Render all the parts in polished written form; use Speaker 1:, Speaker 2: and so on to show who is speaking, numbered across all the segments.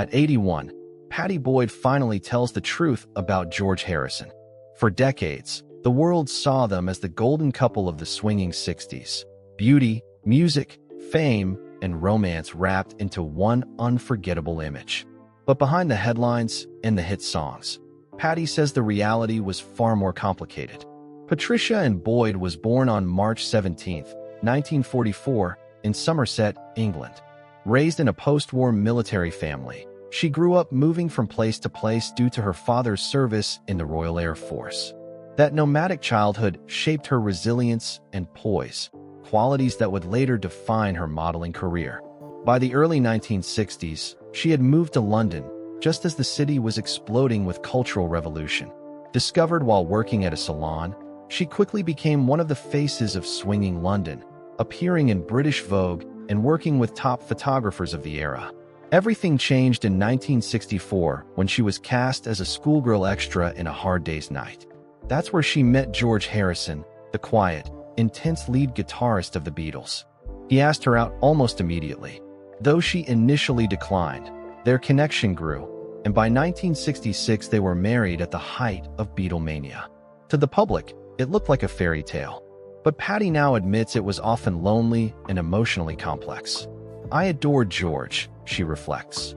Speaker 1: At 81, Pattie Boyd finally tells the truth about George Harrison. For decades, the world saw them as the golden couple of the swinging 60s. Beauty, music, fame, and romance wrapped into one unforgettable image. But behind the headlines and the hit songs, Pattie says the reality was far more complicated. Patricia Ann Boyd was born on March 17, 1944, in Somerset, England. Raised in a post-war military family, she grew up moving from place to place due to her father's service in the Royal Air Force. That nomadic childhood shaped her resilience and poise, qualities that would later define her modeling career. By the early 1960s, she had moved to London, just as the city was exploding with cultural revolution. Discovered while working at a salon, she quickly became one of the faces of swinging London, appearing in British Vogue and working with top photographers of the era. Everything changed in 1964 when she was cast as a schoolgirl extra in A Hard Day's Night. That's where she met George Harrison, the quiet, intense lead guitarist of the Beatles. He asked her out almost immediately. Though she initially declined, their connection grew, and by 1966 they were married at the height of Beatlemania. To the public, it looked like a fairy tale. But Pattie now admits it was often lonely and emotionally complex. "I adored George," she reflects.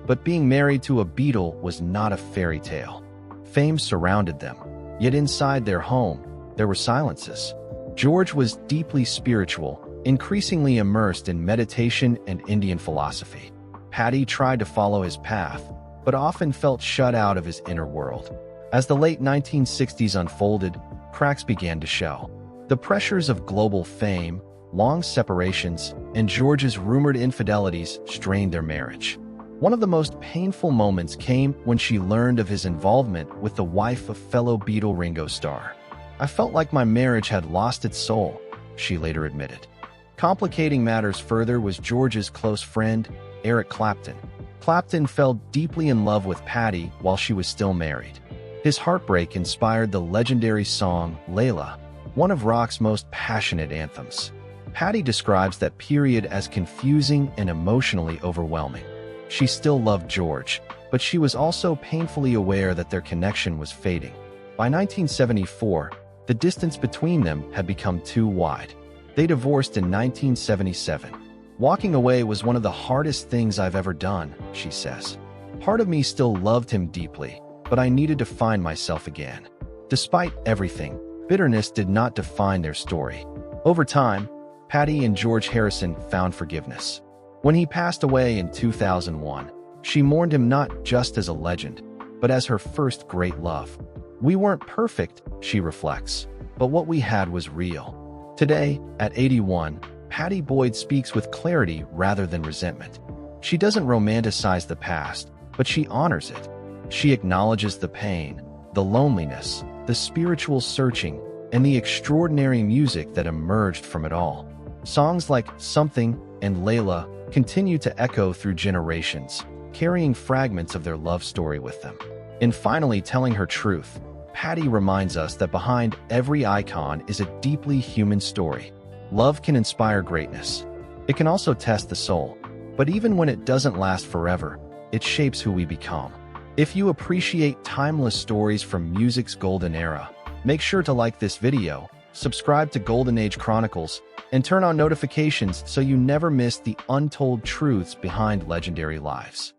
Speaker 1: But being married to a Beatle was not a fairy tale. Fame surrounded them, yet inside their home, there were silences. George was deeply spiritual, increasingly immersed in meditation and Indian philosophy. Pattie tried to follow his path, but often felt shut out of his inner world. As the late 1960s unfolded, cracks began to show. The pressures of global fame, long separations, and George's rumored infidelities strained their marriage. One of the most painful moments came when she learned of his involvement with the wife of fellow Beatle Ringo Starr. "I felt like my marriage had lost its soul," she later admitted. Complicating matters further was George's close friend, Eric Clapton. Clapton fell deeply in love with Pattie while she was still married. His heartbreak inspired the legendary song Layla, one of rock's most passionate anthems. Pattie describes that period as confusing and emotionally overwhelming. She still loved George, but she was also painfully aware that their connection was fading. By 1974, the distance between them had become too wide. They divorced in 1977. "Walking away was one of the hardest things I've ever done," she says. "Part of me still loved him deeply, but I needed to find myself again." Despite everything, bitterness did not define their story. Over time, Pattie and George Harrison found forgiveness. When he passed away in 2001, she mourned him not just as a legend, but as her first great love. "We weren't perfect," she reflects, "but what we had was real." Today, at 81, Pattie Boyd speaks with clarity rather than resentment. She doesn't romanticize the past, but she honors it. She acknowledges the pain, the loneliness, the spiritual searching, and the extraordinary music that emerged from it all. Songs like Something and Layla continue to echo through generations, carrying fragments of their love story with them. In finally telling her truth, Pattie reminds us that behind every icon is a deeply human story. Love can inspire greatness. It can also test the soul. But even when it doesn't last forever, it shapes who we become. If you appreciate timeless stories from music's golden era, make sure to like this video, subscribe to Golden Age Chronicles, and turn on notifications so you never miss the untold truths behind legendary lives.